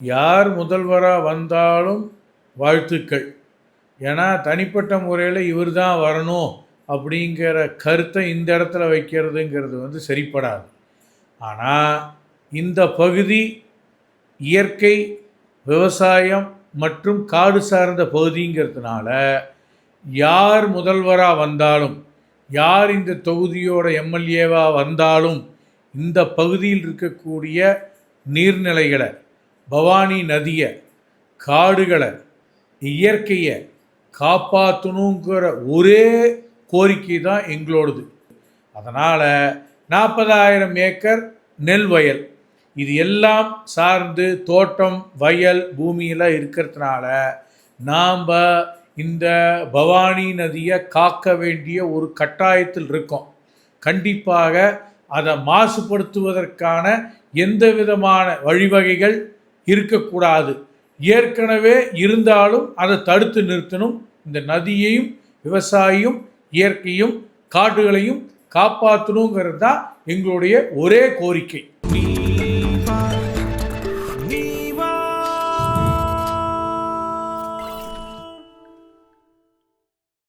யார் முதல்வராக வந்தாலும் வாழ்த்துக்கள். ஏன்னா தனிப்பட்ட முறையில் இவர் தான் வரணும் அப்படிங்கிற கருத்தை இந்த இடத்துல வைக்கிறதுங்கிறது சரிப்படாது. ஆனால் இந்த பகுதி இயற்கை விவசாயம் மற்றும் காடு சார்ந்த பகுதிங்கிறதுனால யார் முதல்வராக வந்தாலும், யார் இந்த தொகுதியோட எம்எல்ஏவாக வந்தாலும் இந்த பகுதியில் இருக்கக்கூடிய நீர்நிலைகளை, பவானி நதியை, காடுகளை, இயற்கையை காப்பாற்றணுங்கிற ஒரே கோரிக்கை தான் எங்களோடது. அதனால் 40,000 ஏக்கர் நெல் வயல் இது எல்லாம் சார்ந்து தோட்டம் வயல் பூமியெல்லாம் இருக்கிறதுனால நாம் இந்த பவானி நதியை காக்க வேண்டிய ஒரு கட்டாயத்தில் இருக்கோம். கண்டிப்பாக அதை மாசுபடுத்துவதற்கான எந்த விதமான வழிவகைகள் இருக்கக்கூடாது. ஏற்கனவே இருந்தாலும் அதை தடுத்து நிறுத்தணும். இந்த நதியையும் விவசாயியும் இயற்கையும் காடுகளையும் காப்பாற்றணுங்கிறது தான் எங்களுடைய ஒரே கோரிக்கை.